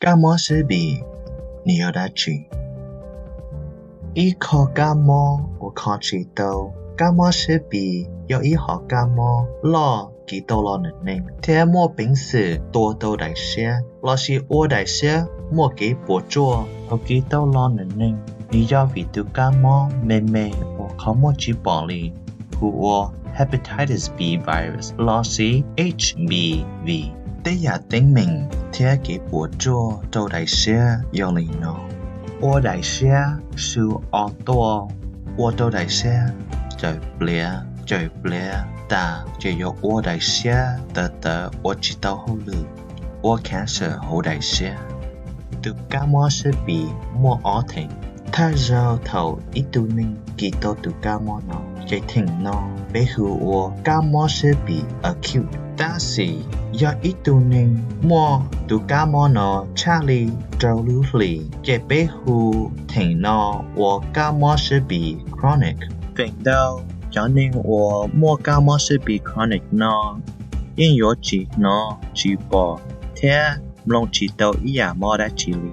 伽马是比你有得去。一颗伽马我看知道，伽马是比有一盒伽马老几多老能能，贴莫平时多到大些，老是我大些莫给捕捉，有几多老能能，你要为读伽马妹妹我靠莫去保理，和我 hepatitis B virus 老是 HBV。第一证明贴给捕捉到大些有理呢。我大些是耳朵，我到大些就不但就有我大些的我知道好了，我 cancer 好大些，读伽马是比莫耳听，他绕头一度能记到读伽马呢，就听呢，比如我伽马是比 acute。但是有一度能莫读伽马呢，查理走路里，就比如听呢，我伽马是比 chronic。反倒要能我莫伽马是比 chronic 呢，因有几呢，几波，贴弄知道一样莫得治理。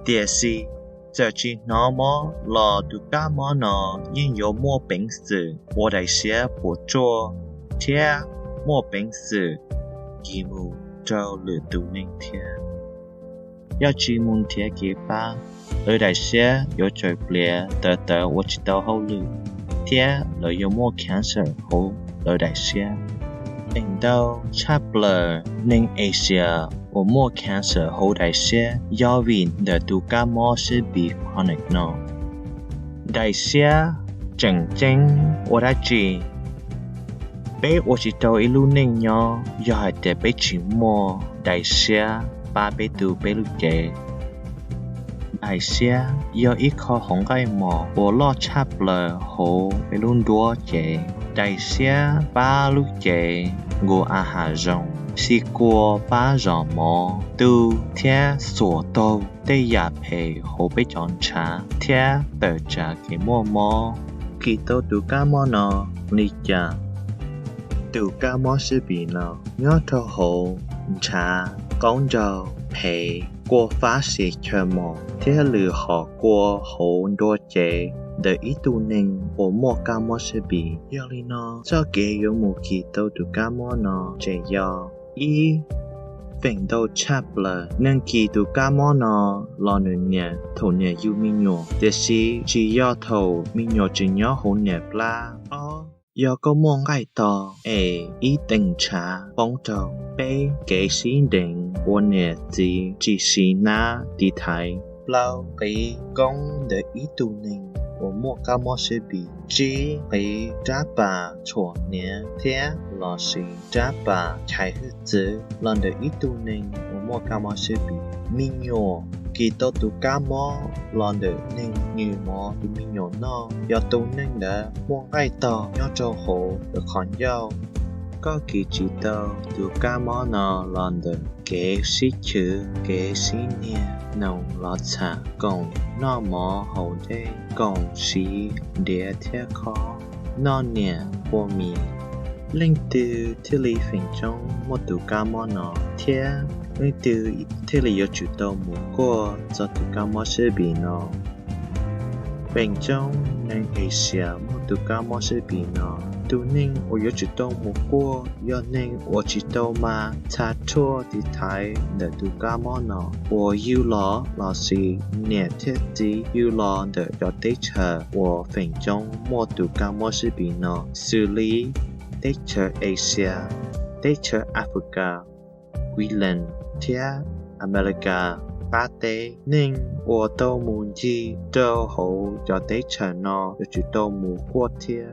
第四，这几呢莫老读伽马呢，因有莫病死，我得些不做，贴。莫平时吉姆就了读能天，要吉姆天给吧，而那些有最不了的我知道好了，天了有莫 cancer 好而那些，等到差不了能 Asia 我莫 cancer 好那些，要为的读伽马是比 chronic 呢，那些真我的记。被我知道一路能哟，要还得被寂寞，大些把被读被路给，大些有一颗红盖毛，我老差不了好被路多给，大些把路给我阿哈中，是过把人毛都贴所到的也配好被装查，贴得着给摸摸，给到读伽马呢，你讲。读伽马是比呢，要头好查讲究陪过发泄全毛，贴了好过好多节的一度能我莫伽马是比，要哩呢，这给有木记都读伽马呢，这要一分到差不了，能记读伽马呢，老年头年有民谣，但是只要头民谣只要好年不啦哦。有個望解到一定查幫到被給先定我呢只是那地台老給講的一度能我莫伽馬是比只給扎把錯年天老是扎把才日子讓的一度能我莫伽馬是比民謠記到讀伽馬讓的能女魔的民謠呢要都能的望解到要做好的看要ก็記知道讀伽馬呢讓的給是去給是年能落茶講那麼好的講是列鐵考那年過面令到ที่里分鐘沒讀伽馬呢貼令到ที่里有知道無過做讀伽馬是比呢分鐘能Asia沒讀伽馬是比呢都能我有知道無過要能我知道嗎差錯的台的讀伽馬呢我有了老師年鐵子有了的要得車我分鐘沒讀伽馬是比呢xử理得車Asia得車Africa Greenland 貼America巴地寧我都唔知都好有得車呢有知道無過貼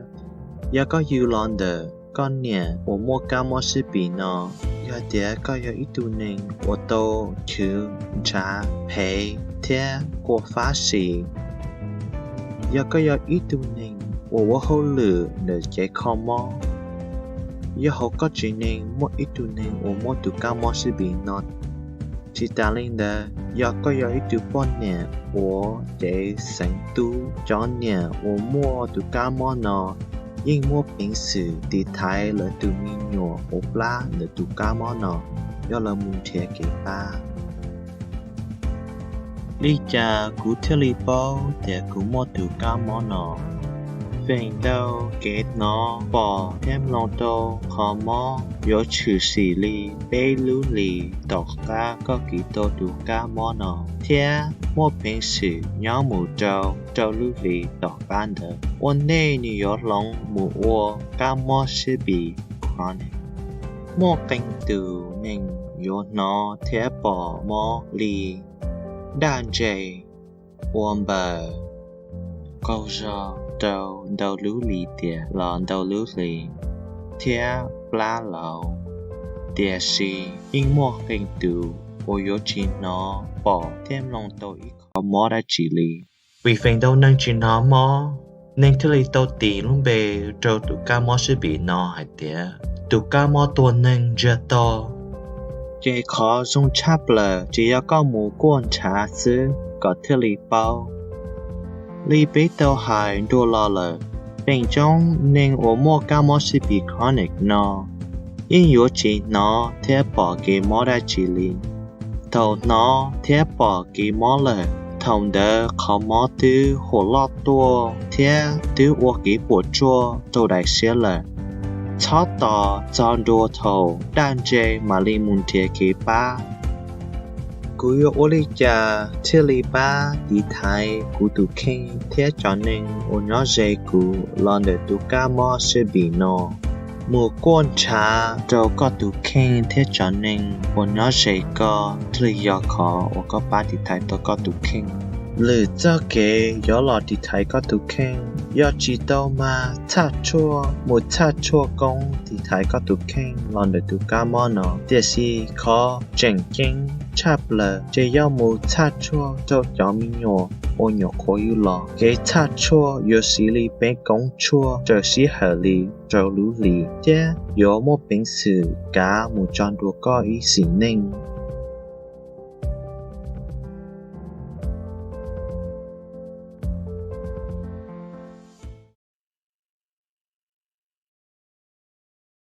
有個有浪的今年我莫伽馬是比呢有啲個有一度能我都去查陪貼過發泄有個有一度能我好了的這個麼有好個只能莫一度能我莫讀伽馬是比呢其他人的有個有一度半年我在成都今年我莫讀伽馬呢因我平時地台了讀民謠我不啦了讀伽馬呢要了問題給吧 lý cha cú theo lý bao để cú mua từ cá mỏ nọ phèn đâu kết nó bỏ thêm lòng đâu khó mỏ yếu trừ xì lý bê lũ lý tỏ cá có kỹ tô từ cá mỏ nọ thế mua bình sự nhỏ mù trâu lũ lý tỏ ban đờ ôn nê như yếu lòng mù ua cá mỏ sẽ bị khó nè mua canh từ nên yếu nó thế bỏ mỏ lý đàn dây ôn bờ câu giờ đầu lũ lì tiệt lòn đầu lũ lì thia pla lầu tiệt si in mua hình từ ô yếu chỉ nó bỏ thêm lòng tôi khó mò đã chỉ lì vì phèn đâu nâng chỉ nó mò nên thứ lì tàu tì luôn bề trâu tụ ca mò sẽ bị nó hay tiệt tụ ca mò tuần nâng giờ to chỉ khó dùng chắp lờ chỉ có mù quan trả xứ có thứ lì bao lý bế tàu hải đô la lờ bên trong nên ở mua cá mò sẽ bị chronic nó因有钱nó thế bỏ cái mò ra chỉ lý thầu nó thế bỏ cái mò lờ thầu đỡ khó mò từ hồ lót tua thế từ ô cái bộ chua tàu đại xe lờ chót tỏ chọn đua thầu đàn dây mà li muốn thế cái ba cú yêu ô lý cha thiết lý ba đi thái cú tụ khen thế cho nên ô nhỏ dây cú lon để tụ cá mò sẽ bị nó mùa quan trà đâu có tụ khen thế cho nên ô nhỏ dây có thứ do khó ô có ba đi thái tôi có tụ khen lử cho kế gió lọ đi thái có tụ khen do chỉ đâu mà cha chua một cha chua công đi thái có tụ khen lon để tụ cá mò nó để si khó chỉnh kinh chắp lờ chỉ do một cha chua cho gió mi nhỏ ô nhỏ khó yêu lọ cái cha chua yếu xí li bên công chua trở xí hợp lý trở lũ lý chứ yếu một bình sự cá một tròn đua có ý xí ninh